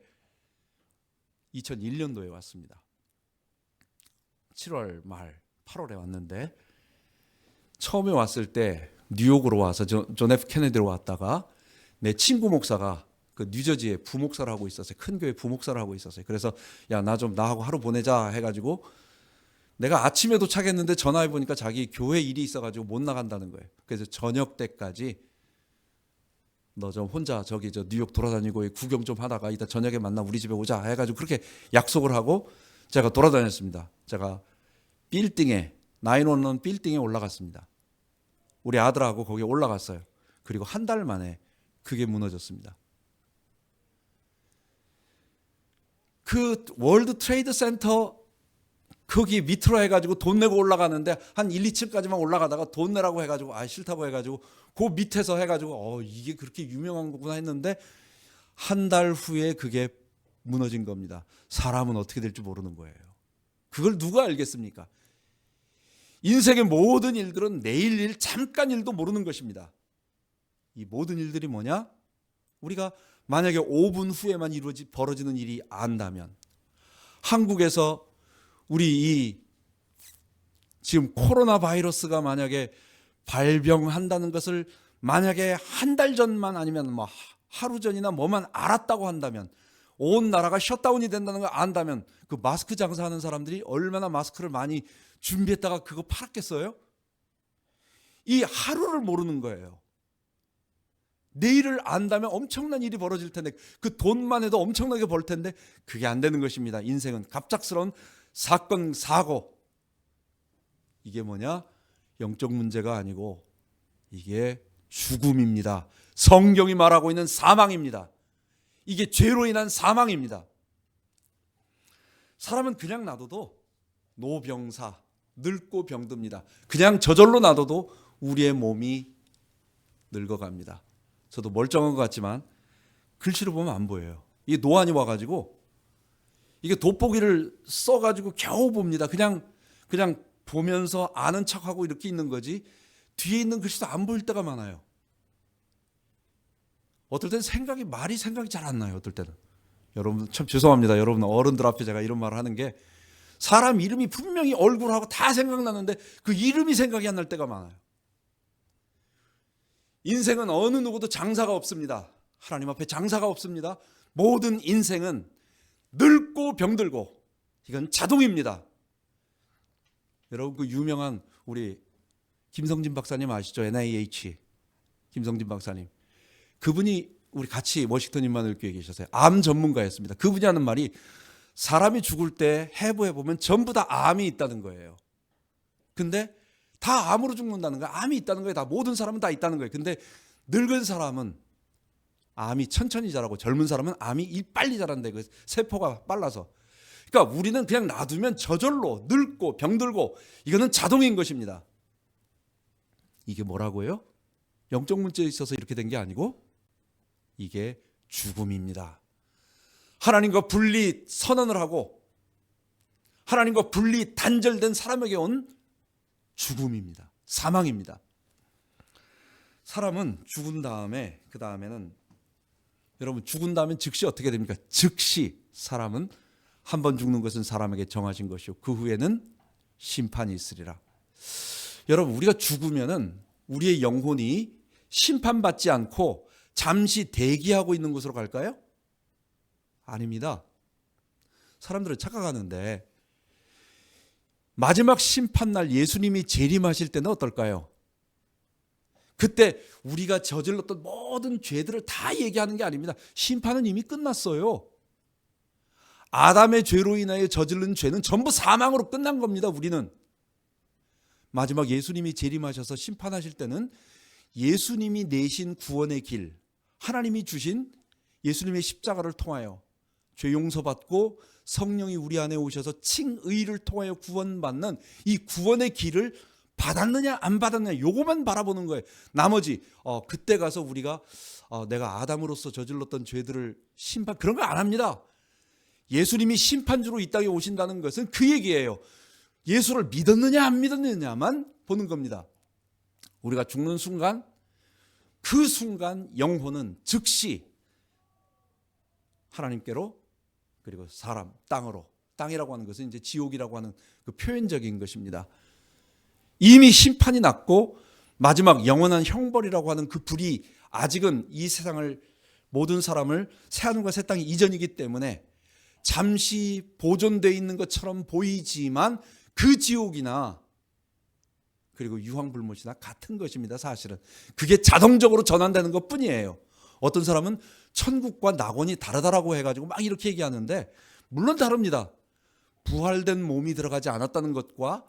2001년도에 왔습니다. 7월 말 8월에 왔는데, 처음에 왔을 때 뉴욕으로 와서 존 F 케네디로 왔다가 내 친구 목사가 그 뉴저지에 부목사를 하고 있었어요. 큰 교회 부목사를 하고 있었어요. 그래서 야, 나하고 하루 보내자 해가지고, 내가 아침에 도착했는데 전화해 보니까 자기 교회 일이 있어가지고 못 나간다는 거예요. 그래서 저녁 때까지 너 좀 혼자 저기 뉴욕 돌아다니고 구경 좀 하다가 이따 저녁에 만나 우리 집에 오자 해가지고 그렇게 약속을 하고 제가 돌아다녔습니다. 제가 빌딩에 911 빌딩에 올라갔습니다. 우리 아들하고 거기에 올라갔어요. 그리고 한 달 만에 그게 무너졌습니다. 그 월드 트레이드 센터 거기 밑으로 해가지고 돈 내고 올라가는데 한 1, 2층까지만 올라가다가 돈 내라고 해가지고 싫다고 해가지고 그 밑에서 해가지고 이게 그렇게 유명한 거구나 했는데, 한 달 후에 그게 무너진 겁니다. 사람은 어떻게 될지 모르는 거예요. 그걸 누가 알겠습니까? 인생의 모든 일들은 내일 일, 잠깐 일도 모르는 것입니다. 이 모든 일들이 뭐냐? 우리가 만약에 5분 후에만 벌어지는 일이 안다면, 한국에서 우리 지금 코로나 바이러스가 만약에 발병한다는 것을 만약에 한 달 전만 아니면 뭐 하루 전이나 뭐만 알았다고 한다면, 온 나라가 셧다운이 된다는 걸 안다면, 그 마스크 장사하는 사람들이 얼마나 마스크를 많이 준비했다가 그거 팔았겠어요? 이 하루를 모르는 거예요. 내일을 안다면 엄청난 일이 벌어질 텐데, 그 돈만 해도 엄청나게 벌 텐데 그게 안 되는 것입니다. 인생은 갑작스러운 사건, 사고. 이게 뭐냐? 영적 문제가 아니고 이게 죽음입니다. 성경이 말하고 있는 사망입니다. 이게 죄로 인한 사망입니다. 사람은 그냥 놔둬도 노병사, 늙고 병듭니다. 그냥 저절로 놔둬도 우리의 몸이 늙어갑니다. 저도 멀쩡한 것 같지만 글씨로 보면 안 보여요. 이게 노안이 와가지고 이게 돋보기를 써가지고 겨우 봅니다. 그냥 보면서 아는 척하고 이렇게 있는 거지 뒤에 있는 글씨도 안 보일 때가 많아요. 어떨 때는 말이 생각이 잘 안 나요. 어떨 때는. 여러분 참 죄송합니다. 여러분 어른들 앞에 제가 이런 말을 하는 게, 사람 이름이 분명히 얼굴하고 다 생각나는데 그 이름이 생각이 안 날 때가 많아요. 인생은 어느 누구도 장사가 없습니다. 하나님 앞에 장사가 없습니다. 모든 인생은 늙고 병들고, 이건 자동입니다. 여러분 그 유명한 우리 김성진 박사님 아시죠? NIH 김성진 박사님. 그분이 우리 같이 워싱턴 임마누엘 교회에 계셨어요. 암 전문가였습니다. 그분이 하는 말이, 사람이 죽을 때 해부해 보면 전부 다 암이 있다는 거예요. 근데 다 암으로 죽는다는 거예요. 암이 있다는 거예요. 다 모든 사람은 다 있다는 거예요. 근데 늙은 사람은 암이 천천히 자라고, 젊은 사람은 암이 빨리 자란다. 그 세포가 빨라서. 그러니까 우리는 그냥 놔두면 저절로 늙고 병들고, 이거는 자동인 것입니다. 이게 뭐라고요? 영적 문제에 있어서 이렇게 된 게 아니고 이게 죽음입니다. 하나님과 분리 선언을 하고 하나님과 분리 단절된 사람에게 온 죽음입니다. 사망입니다. 사람은 죽은 다음에 그 다음에는 여러분 죽은 다음엔 즉시 어떻게 됩니까? 즉시 사람은 한 번 죽는 것은 사람에게 정하신 것이요 그 후에는 심판이 있으리라. 여러분 우리가 죽으면은 우리의 영혼이 심판받지 않고 잠시 대기하고 있는 곳으로 갈까요? 아닙니다. 사람들은 착각하는데 마지막 심판날 예수님이 재림하실 때는 어떨까요? 그때 우리가 저질렀던 모든 죄들을 다 얘기하는 게 아닙니다. 심판은 이미 끝났어요. 아담의 죄로 인하여 저지른 죄는 전부 사망으로 끝난 겁니다. 우리는 마지막 예수님이 재림하셔서 심판하실 때는 예수님이 내신 구원의 길, 하나님이 주신 예수님의 십자가를 통하여 죄 용서받고 성령이 우리 안에 오셔서 칭의를 통하여 구원받는 이 구원의 길을 받았느냐 안 받았느냐 요것만 바라보는 거예요. 나머지 그때 가서 우리가 내가 아담으로서 저질렀던 죄들을 심판 그런 거 안 합니다. 예수님이 심판주로 이 땅에 오신다는 것은 그 얘기예요. 예수를 믿었느냐 안 믿었느냐만 보는 겁니다. 우리가 죽는 순간 그 순간 영혼은 즉시 하나님께로 그리고 사람 땅으로 땅이라고 하는 것은 이제 지옥이라고 하는 그 표현적인 것입니다. 이미 심판이 났고 마지막 영원한 형벌이라고 하는 그 불이 아직은 이 세상을 모든 사람을 새하늘과 새 땅이 이전이기 때문에 잠시 보존되어 있는 것처럼 보이지만 그 지옥이나 그리고 유황불못이나 같은 것입니다. 사실은 그게 자동적으로 전환되는 것뿐이에요. 어떤 사람은 천국과 낙원이 다르다라고 해가지고 막 이렇게 얘기하는데 물론 다릅니다. 부활된 몸이 들어가지 않았다는 것과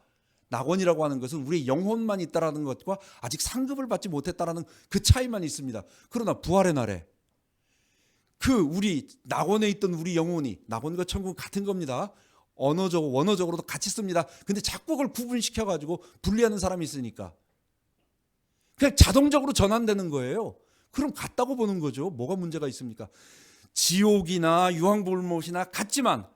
낙원이라고 하는 것은 우리의 영혼만 있다라는 것과 아직 상급을 받지 못했다라는 그 차이만 있습니다. 그러나 부활의 날에 그 우리 낙원에 있던 우리 영혼이 낙원과 천국은 같은 겁니다. 원어적으로도 같이 씁니다. 근데 자꾸 그걸 구분시켜가지고 분리하는 사람이 있으니까 그냥 자동적으로 전환되는 거예요. 그럼 같다고 보는 거죠. 뭐가 문제가 있습니까? 지옥이나 유황불못이나 같지만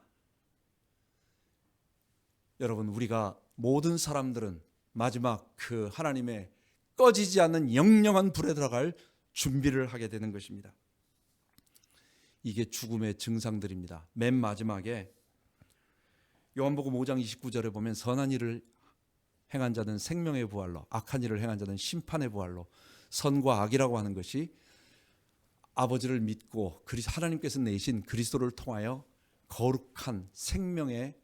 여러분 우리가 모든 사람들은 마지막 그 하나님의 꺼지지 않는 영영한 불에 들어갈 준비를 하게 되는 것입니다. 이게 죽음의 증상들입니다. 맨 마지막에 요한복음 5장 29절에 보면 선한 일을 행한 자는 생명의 부활로 악한 일을 행한 자는 심판의 부활로 선과 악이라고 하는 것이 아버지를 믿고 하나님께서 내신 그리스도를 통하여 거룩한 생명의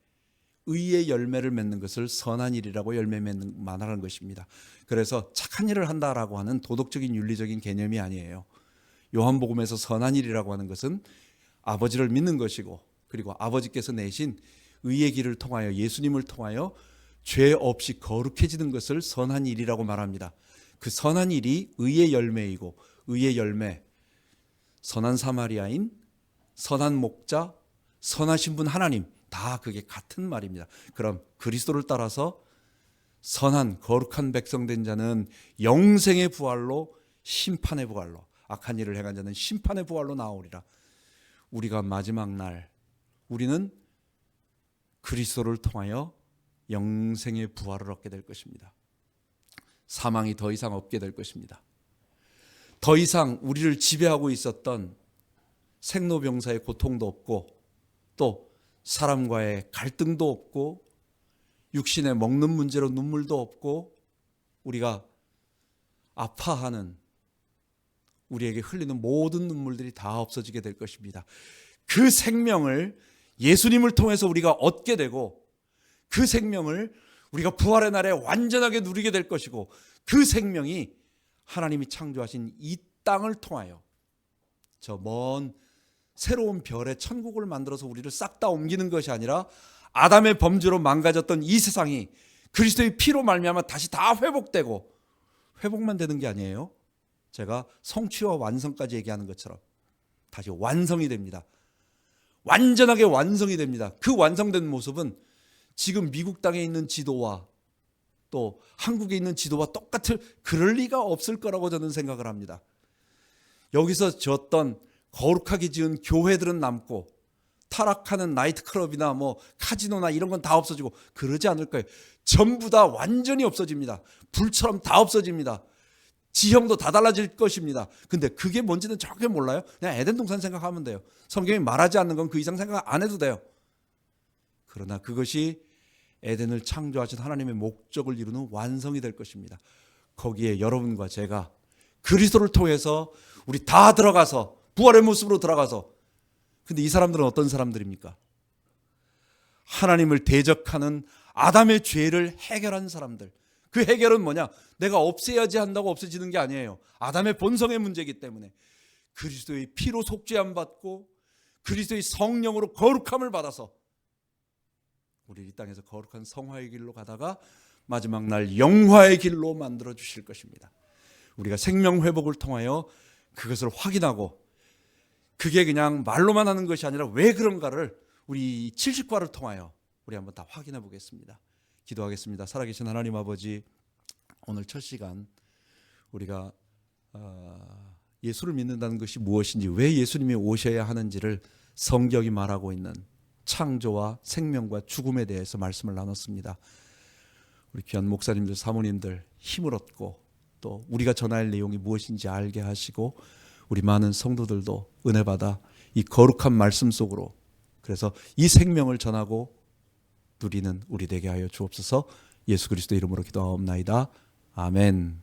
의의 열매를 맺는 것을 선한 일이라고 열매 맺는 말하는 것입니다. 그래서 착한 일을 한다라고 하는 도덕적인 윤리적인 개념이 아니에요. 요한복음에서 선한 일이라고 하는 것은 아버지를 믿는 것이고 그리고 아버지께서 내신 의의 길을 통하여 예수님을 통하여 죄 없이 거룩해지는 것을 선한 일이라고 말합니다. 그 선한 일이 의의 열매이고 의의 열매 선한 사마리아인, 선한 목자, 선하신 분 하나님 다 그게 같은 말입니다. 그럼 그리스도를 따라서 선한 거룩한 백성 된 자는 영생의 부활로 심판의 부활로 악한 일을 행한 자는 심판의 부활로 나오리라. 우리가 마지막 날 우리는 그리스도를 통하여 영생의 부활을 얻게 될 것입니다. 사망이 더 이상 없게 될 것입니다. 더 이상 우리를 지배하고 있었던 생로병사의 고통도 없고 또 사람과의 갈등도 없고 육신의 먹는 문제로 눈물도 없고 우리가 아파하는 우리에게 흘리는 모든 눈물들이 다 없어지게 될 것입니다. 그 생명을 예수님을 통해서 우리가 얻게 되고 그 생명을 우리가 부활의 날에 완전하게 누리게 될 것이고 그 생명이 하나님이 창조하신 이 땅을 통하여 저 먼 새로운 별의 천국을 만들어서 우리를 싹 다 옮기는 것이 아니라 아담의 범죄로 망가졌던 이 세상이 그리스도의 피로 말미암아 다시 다 회복되고 회복만 되는 게 아니에요. 제가 성취와 완성까지 얘기하는 것처럼 다시 완성이 됩니다. 완전하게 완성이 됩니다. 그 완성된 모습은 지금 미국 땅에 있는 지도와 또 한국에 있는 지도와 똑같을 그럴 리가 없을 거라고 저는 생각을 합니다. 여기서 지었던 거룩하게 지은 교회들은 남고 타락하는 나이트클럽이나 뭐 카지노나 이런 건 다 없어지고 그러지 않을 거예요. 전부 다 완전히 없어집니다. 불처럼 다 없어집니다. 지형도 다 달라질 것입니다. 근데 그게 뭔지는 정확히 몰라요. 그냥 에덴 동산 생각하면 돼요. 성경이 말하지 않는 건 그 이상 생각 안 해도 돼요. 그러나 그것이 에덴을 창조하신 하나님의 목적을 이루는 완성이 될 것입니다. 거기에 여러분과 제가 그리스도를 통해서 우리 다 들어가서 부활의 모습으로 들어가서, 근데 이 사람들은 어떤 사람들입니까? 하나님을 대적하는 아담의 죄를 해결한 사람들. 그 해결은 뭐냐? 내가 없애야지 한다고 없어지는 게 아니에요. 아담의 본성의 문제이기 때문에 그리스도의 피로 속죄함 받고 그리스도의 성령으로 거룩함을 받아서 우리 이 땅에서 거룩한 성화의 길로 가다가 마지막 날 영화의 길로 만들어 주실 것입니다. 우리가 생명 회복을 통하여 그것을 확인하고, 그게 그냥 말로만 하는 것이 아니라 왜 그런가를 우리 70과를 통하여 우리 한번 다 확인해 보겠습니다. 기도하겠습니다. 살아계신 하나님 아버지, 오늘 첫 시간 우리가 예수를 믿는다는 것이 무엇인지, 왜 예수님이 오셔야 하는지를 성경이 말하고 있는 창조와 생명과 죽음에 대해서 말씀을 나눴습니다. 우리 귀한 목사님들, 사모님들 힘을 얻고 또 우리가 전할 내용이 무엇인지 알게 하시고, 우리 많은 성도들도 은혜 받아 이 거룩한 말씀 속으로, 그래서 이 생명을 전하고 누리는 우리 되게 하여 주옵소서. 예수 그리스도 이름으로 기도하옵나이다. 아멘.